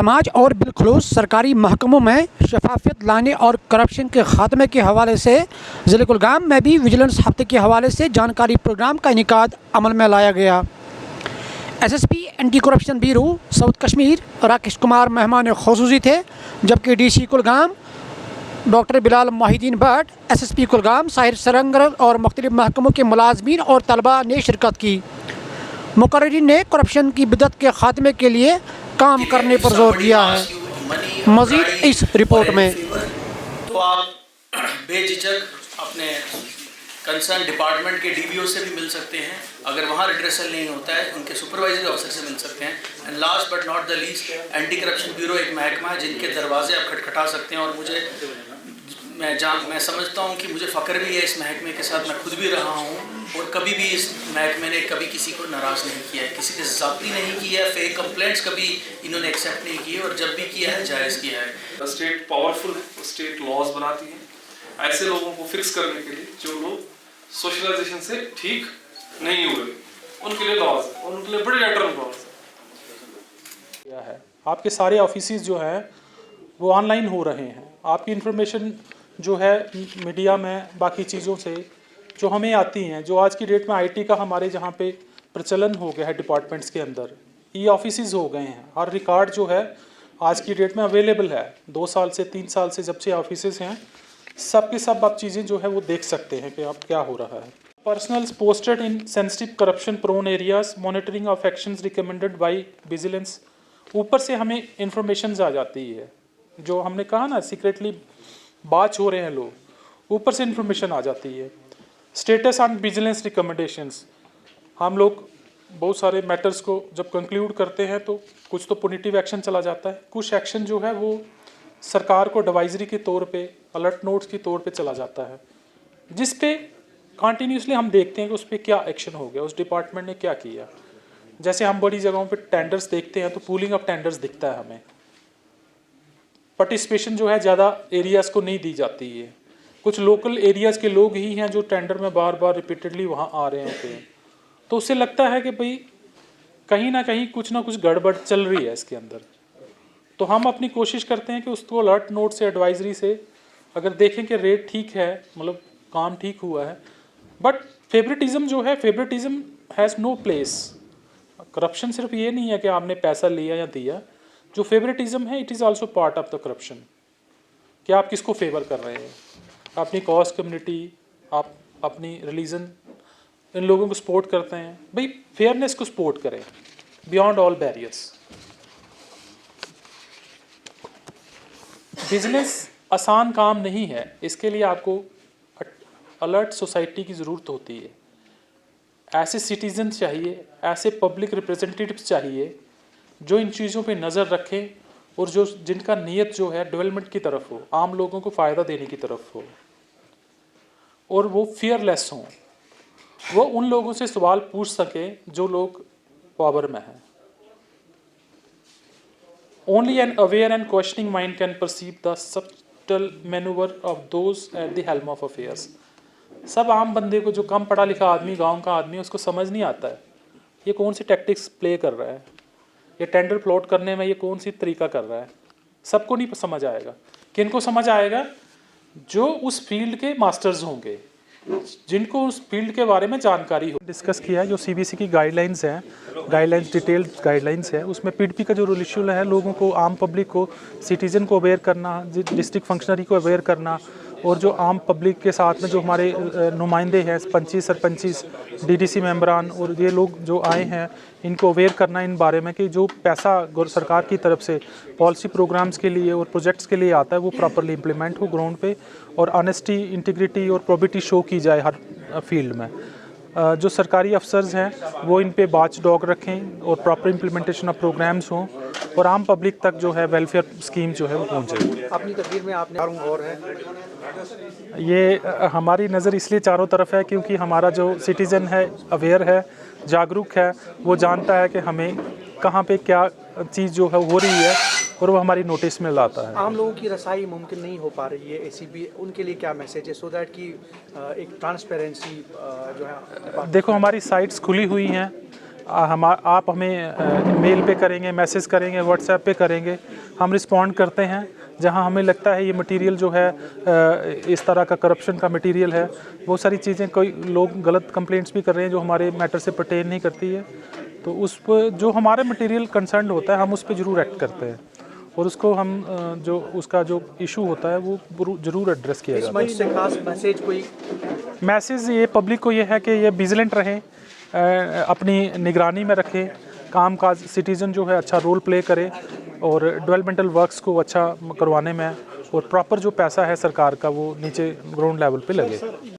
समाज और बिलखुसूस सरकारी महकमों में शफाफियत लाने और करप्शन के ख़ात्मे के हवाले से ज़िले कुलगाम में भी विजिलेंस हफ्ते के हवाले से जानकारी प्रोग्राम का इनेकाद अमल में लाया गया। SSP anti corruption bureau south Kashmir Rakesh Kumar मेहमान ख़ुसूसी थे, जबकि DC Kulgam doctor Bilal Mohiuddin Bhat, SSP Kulgam Sahir Sarangar और मुख्तलिफ महकमों के मुलाजमीन और तलबा ने शिरकत की। मुकर्रिरीन ने करप्शन की बिदअत के ख़ात्मे के लिए काम करने पर जोर दिया है। मज़ीद इस रिपोर्ट में। तो आप बेझिझक अपने कंसर्न डिपार्टमेंट के डीबीओ से भी मिल सकते हैं, अगर वहाँ रिड्रेसल नहीं होता है उनके सुपरवाइजरी ऑफिसर से मिल सकते हैं। And last but not the least, anti corruption bureau एक महकमा है जिनके दरवाजे आप खटखटा सकते हैं। और मैं समझता हूँ कि मुझे फ़ख्र भी है इस महकमे के साथ, मैं खुद भी रहा हूँ और कभी भी इस महकमे ने कभी किसी को नाराज़ नहीं किया है, किसी के ज़ाती नहीं किया है, फेक कंप्लेंट्स कभी इन्होंने एक्सेप्ट नहीं किए और जब भी किया है जायज़ किया है। स्टेट पावरफुल है, स्टेट लॉज बनाती है ऐसे लोगों को फिक्स करने के लिए जो लोग सोशलाइजेशन से ठीक नहीं हुए, उनके लिए लॉज है और उनके लिए बड़े लेटरल लॉज है। आपके सारे ऑफिसेज जो हैं वो ऑनलाइन हो रहे हैं। आपकी इन्फॉर्मेशन जो है मीडिया में बाकी चीज़ों से जो हमें आती हैं, जो आज की डेट में आईटी का हमारे जहाँ पे प्रचलन हो गया है डिपार्टमेंट्स के अंदर, ई ऑफिसेज हो गए हैं। हर रिकॉर्ड जो है आज की डेट में अवेलेबल है। 2 साल से 3 साल से जब से ऑफिसेज हैं, सब के सब आप चीज़ें जो है वो देख सकते हैं कि आप क्या हो रहा है। Personnels posted in sensitive corruption prone areas, monitoring of actions recommended by vigilance. ऊपर से हमें इंफॉर्मेशन आ जाती है, जो हमने कहा ना सीक्रेटली बात हो रहे हैं लोग, ऊपर से इंफॉर्मेशन आ जाती है। स्टेटस ऑन विजिलेंस रिकमेंडेशंस, हम लोग बहुत सारे मैटर्स को जब कंक्लूड करते हैं तो कुछ तो पुनिटिव एक्शन चला जाता है, कुछ एक्शन जो है वो सरकार को एडवाइजरी के तौर पे, अलर्ट नोट्स के तौर पे चला जाता है, जिस पे कंटिन्यूसली हम देखते हैं कि उस पर क्या एक्शन हो गया, उस डिपार्टमेंट ने क्या किया। जैसे हम बड़ी जगहों पे टेंडर्स देखते हैं तो पूलिंग ऑफ टेंडर्स दिखता है हमें, पार्टिसिपेशन जो है ज़्यादा एरियाज़ को नहीं दी जाती है। कुछ लोकल एरियाज़ के लोग ही हैं जो टेंडर में बार बार रिपीटेडली वहाँ आ रहे होते हैं, तो उससे लगता है कि भाई कहीं ना कहीं कुछ ना कुछ गड़बड़ चल रही है इसके अंदर। तो हम अपनी कोशिश करते हैं कि उसको अलर्ट नोट से, एडवाइजरी से अगर देखें कि रेट ठीक है, मतलब काम ठीक हुआ है, बट फेवरेटिज्म जो है, favouritism has no place. Corruption सिर्फ ये नहीं है कि आपने पैसा लिया या दिया, जो फेवरेटिज्म है it is also part of the corruption. कि आप किसको फेवर कर रहे हैं, अपनी कॉस्ट कम्युनिटी, आप अपनी रिलीजन, इन लोगों को सपोर्ट करते हैं। भाई फेयरनेस को सपोर्ट करें बियॉन्ड ऑल बैरियर्स। बिजनेस आसान काम नहीं है, इसके लिए आपको अलर्ट सोसाइटी की ज़रूरत होती है। ऐसे सिटीजन चाहिए, ऐसे पब्लिक रिप्रेजेंटेटिव्स चाहिए जो इन चीज़ों पे नज़र रखें और जो जिनका नीयत जो है डेवलपमेंट की तरफ हो, आम लोगों को फ़ायदा देने की तरफ हो, और वो फियरलेस हों। वो उन लोगों से सवाल पूछ सकें जो लोग पावर में हैं। Only an aware and questioning mind can perceive the subtle manoeuvre of those at the helm of affairs. सब आम बंदे को, जो कम पढ़ा लिखा आदमी, गांव का आदमी, उसको समझ नहीं आता है ये कौन सी टैक्टिक्स प्ले कर रहा है, ये टेंडर प्लॉट करने में ये कौन सी तरीका कर रहा है। सबको नहीं समझ आएगा। किनको समझ आएगा? जो उस फील्ड के मास्टर्स होंगे, जिनको उस फील्ड के बारे में जानकारी हो। डिस्कस किया जो सीबीसी की गाइडलाइंस हैं, गाइडलाइंस डिटेल्ड गाइडलाइंस है, उसमें पीडपी का जो रूल शेड्यूल है, लोगों को, आम पब्लिक को, सिटीजन को अवेयर करना, डिस्ट्रिक्ट फंक्शनरी को अवेयर करना, और जो आम पब्लिक के साथ में जो हमारे नुमाइंदे हैं, पंची, सरपंची, डीडीसी मेंबरान, और ये लोग जो आए हैं, इनको अवेयर करना इन बारे में कि जो पैसा सरकार की तरफ से पॉलिसी प्रोग्राम्स के लिए और प्रोजेक्ट्स के लिए आता है वो प्रॉपरली इम्प्लीमेंट हो ग्राउंड पे, और ऑनेस्टी, इंटीग्रिटी और प्रोबिटी शो की जाए हर फील्ड में। जो सरकारी अफसर्स हैं वो इन पे वॉच डॉग रखें और प्रॉपर इम्प्लीमेंटेशन ऑफ प्रोग्राम्स हों, और आम पब्लिक तक जो है वेलफेयर स्कीम जो है वो पहुँचे। अपनी तकरीर में आपने और है ये हमारी नज़र इसलिए चारों तरफ है क्योंकि हमारा जो सिटीज़न है अवेयर है, जागरूक है, वो जानता है कि हमें कहाँ पे क्या चीज़ जो है हो रही है, और वो हमारी नोटिस में लाता है। आम लोगों की रसाई मुमकिन नहीं हो पा रही है एसीबी, उनके लिए क्या मैसेज है, सो दैट कि एक ट्रांसपेरेंसी जो है। देखो हमारी साइट्स खुली हुई हैं, आप हमें मेल पे करेंगे, मैसेज करेंगे, व्हाट्सएप पे करेंगे, हम रिस्पॉन्ड करते हैं। जहां हमें लगता है ये मटेरियल जो है इस तरह का करप्शन का मटेरियल है, बहुत सारी चीज़ें कोई लोग गलत कंप्लेंट्स भी कर रहे हैं जो हमारे मैटर से पर्टेन नहीं करती है, तो उस पर जो हमारे मटेरियल कंसर्न होता है हम उस पर ज़रूर एक्ट करते हैं और उसको हम जो उसका जो इशू होता है वो ज़रूर एड्रेस किया इस जाता है। मंच से खास मैसेज कोई मैसेज ये पब्लिक को ये है कि ये विजिलेंट रहें, अपनी निगरानी में रखें, काम काज सिटीज़न जो है अच्छा रोल प्ले करे और डेवलपमेंटल वर्क्स को अच्छा करवाने में और प्रॉपर जो पैसा है सरकार का वो नीचे ग्राउंड लेवल पे लगे।